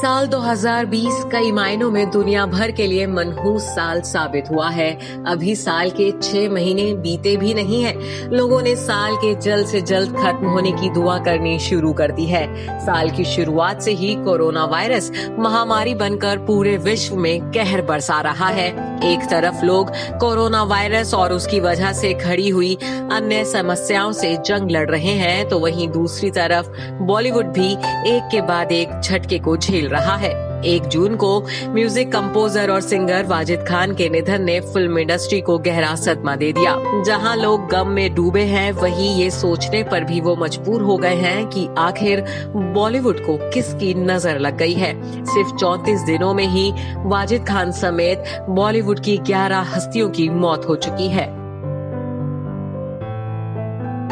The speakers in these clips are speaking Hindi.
साल 2020 कई मायनों में दुनिया भर के लिए मनहूस साल साबित हुआ है। अभी साल के 6 महीने बीते भी नहीं हैं। लोगों ने साल के जल्द से जल्द खत्म होने की दुआ करनी शुरू कर दी है। साल की शुरुआत से ही कोरोना वायरस महामारी बनकर पूरे विश्व में कहर बरसा रहा है। एक तरफ लोग कोरोना वायरस और उसकी वजह से खड़ी हुई अन्य समस्याओं से जंग लड़ रहे हैं, तो वहीं दूसरी तरफ बॉलीवुड भी एक के बाद एक झटके को झेल रहा है। 1 जून को म्यूजिक कंपोजर और सिंगर वाजिद खान के निधन ने फिल्म इंडस्ट्री को गहरा सदमा दे दिया। जहां लोग गम में डूबे हैं, वहीं ये सोचने पर भी वो मजबूर हो गए हैं कि आखिर बॉलीवुड को किसकी नजर लग गई है। सिर्फ 34 दिनों में ही वाजिद खान समेत बॉलीवुड की 11 हस्तियों की मौत हो चुकी है।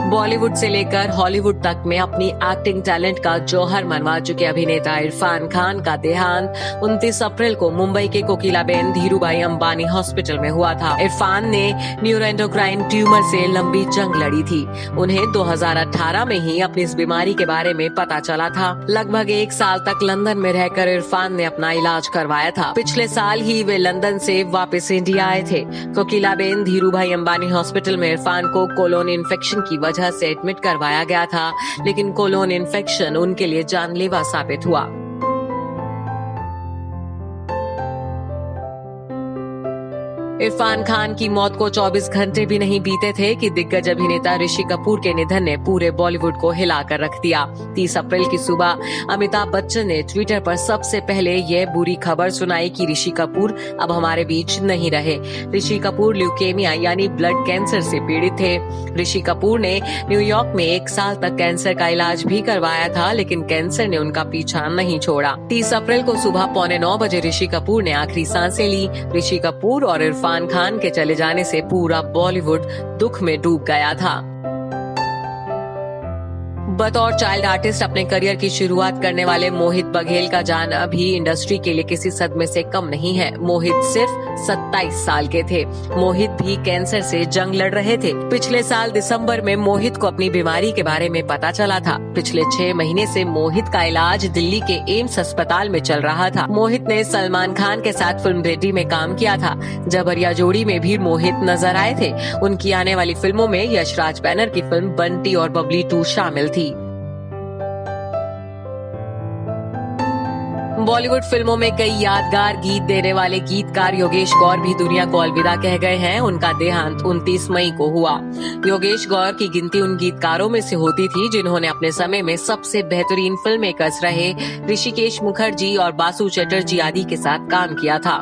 बॉलीवुड से लेकर हॉलीवुड तक में अपनी एक्टिंग टैलेंट का जौहर मनवा चुके अभिनेता इरफान खान का देहांत 29 अप्रैल को मुंबई के कोकिलाबेन धीरूभाई अंबानी हॉस्पिटल में हुआ था। इरफान ने न्यूरोएंडोक्राइन ट्यूमर से लंबी जंग लड़ी थी। उन्हें 2018 में ही अपनी इस बीमारी के बारे में पता चला था। लगभग 1 साल तक लंदन में रहकर इरफान ने अपना इलाज करवाया था। पिछले साल ही वे लंदन से वापस इंडिया आए थे। कोकिलाबेन धीरूभाई अंबानी हॉस्पिटल में इरफान को कोलोन इन्फेक्शन की वजह से एडमिट करवाया गया था, लेकिन कोलोन इन्फेक्शन उनके लिए जानलेवा साबित हुआ। इरफान खान की मौत को 24 घंटे भी नहीं बीते थे कि दिग्गज अभिनेता ऋषि कपूर के निधन ने पूरे बॉलीवुड को हिलाकर रख दिया। 30 अप्रैल की सुबह अमिताभ बच्चन ने ट्विटर पर सबसे पहले यह बुरी खबर सुनाई कि ऋषि कपूर अब हमारे बीच नहीं रहे। ऋषि कपूर ल्यूकेमिया यानी ब्लड कैंसर से पीड़ित थे। ऋषि कपूर ने न्यूयॉर्क में 1 साल तक कैंसर का इलाज भी करवाया था, लेकिन कैंसर ने उनका पीछा नहीं छोड़ा। 30 अप्रैल को सुबह 8:45 बजे ऋषि कपूर ने आखिरी सांसें ली। ऋषि कपूर और इरफान खान के चले जाने से पूरा बॉलीवुड दुख में डूब गया था। बतौर चाइल्ड आर्टिस्ट अपने करियर की शुरुआत करने वाले मोहित बघेल का जाना भी इंडस्ट्री के लिए किसी सदमे से कम नहीं है। मोहित सिर्फ 27 साल के थे। मोहित भी कैंसर से जंग लड़ रहे थे। पिछले साल दिसंबर में मोहित को अपनी बीमारी के बारे में पता चला था। पिछले 6 महीने से मोहित का इलाज दिल्ली के एम्स अस्पताल में चल रहा था। मोहित ने सलमान खान के साथ फिल्म रेड्डी में काम किया था। जबरिया जोड़ी में भी मोहित नजर आए थे। उनकी आने वाली फिल्मों में यशराज बैनर की फिल्म बंटी और बबली 2 शामिल थी। बॉलीवुड फिल्मों में कई यादगार गीत देने वाले गीतकार योगेश गौर भी दुनिया को अलविदा कह गए हैं। उनका देहांत 29 मई को हुआ। योगेश गौर की गिनती उन गीतकारों में से होती थी जिन्होंने अपने समय में सबसे बेहतरीन फिल्म मेकर्स रहे ऋषिकेश मुखर्जी और बासु चटर्जी आदि के साथ काम किया था।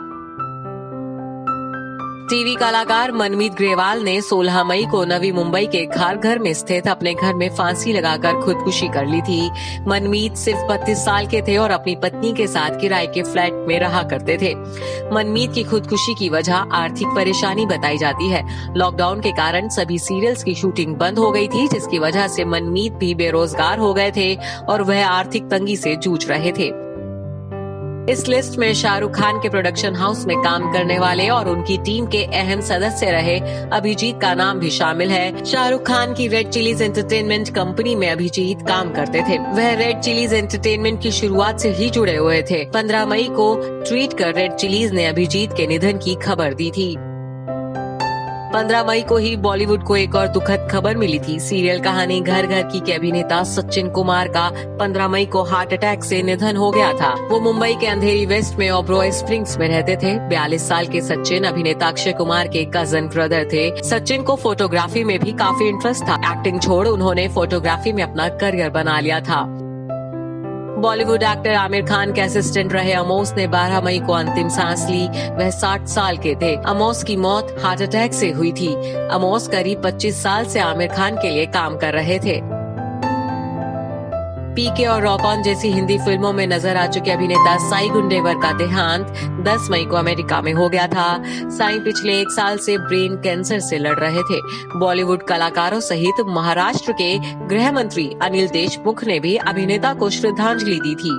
टीवी कलाकार मनमीत ग्रेवाल ने 16 मई को नवी मुंबई के खारघर में स्थित अपने घर में फांसी लगाकर खुदकुशी कर ली थी। मनमीत सिर्फ 32 साल के थे और अपनी पत्नी के साथ किराए के फ्लैट में रहा करते थे। मनमीत की खुदकुशी की वजह आर्थिक परेशानी बताई जाती है। लॉकडाउन के कारण सभी सीरियल्स की शूटिंग बंद हो गई थी, जिसकी वजह से मनमीत भी बेरोजगार हो गए थे और वह आर्थिक तंगी से जूझ रहे थे। इस लिस्ट में शाहरुख खान के प्रोडक्शन हाउस में काम करने वाले और उनकी टीम के अहम सदस्य रहे अभिजीत का नाम भी शामिल है। शाहरुख खान की रेड चिलीज एंटरटेनमेंट कंपनी में अभिजीत काम करते थे। वह रेड चिलीज एंटरटेनमेंट की शुरुआत से ही जुड़े हुए थे। 15 मई को ट्वीट कर रेड चिलीज ने अभिजीत के निधन की खबर दी थी। 15 मई को ही बॉलीवुड को एक और दुखद खबर मिली थी। सीरियल कहानी घर घर की के अभिनेता सचिन कुमार का 15 मई को हार्ट अटैक से निधन हो गया था। वो मुंबई के अंधेरी वेस्ट में ओबरॉय स्प्रिंग्स में रहते थे। 42 साल के सचिन अभिनेता अक्षय कुमार के कजन ब्रदर थे। सचिन को फोटोग्राफी में भी काफी इंटरेस्ट था। एक्टिंग छोड़ उन्होंने फोटोग्राफी में अपना करियर बना लिया था। बॉलीवुड एक्टर आमिर खान के असिस्टेंट रहे अमोस ने 12 मई को अंतिम सांस ली। वह 60 साल के थे। अमोस की मौत हार्ट अटैक से हुई थी। अमोस करीब 25 साल से आमिर खान के लिए काम कर रहे थे। पीके और रॉक ऑन जैसी हिंदी फिल्मों में नजर आ चुके अभिनेता साई गुंडेवर का देहांत 10 मई को अमेरिका में हो गया था। साई पिछले 1 साल से ब्रेन कैंसर से लड़ रहे थे। बॉलीवुड कलाकारों सहित महाराष्ट्र के गृह मंत्री अनिल देशमुख ने भी अभिनेता को श्रद्धांजलि दी थी।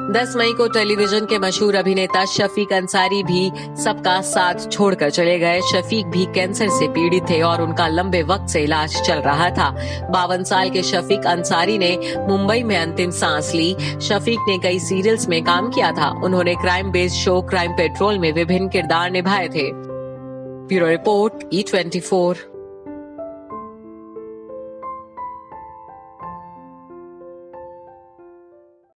10 मई को टेलीविजन के मशहूर अभिनेता शफीक अंसारी भी सबका साथ छोड़कर चले गए। शफीक भी कैंसर से पीड़ित थे और उनका लंबे वक्त से इलाज चल रहा था। 52 साल के शफीक अंसारी ने मुंबई में अंतिम सांस ली। शफीक ने कई सीरियल्स में काम किया था। उन्होंने crime based show crime petrol में विभिन्न किरदार निभाए थे। Bureau report E24।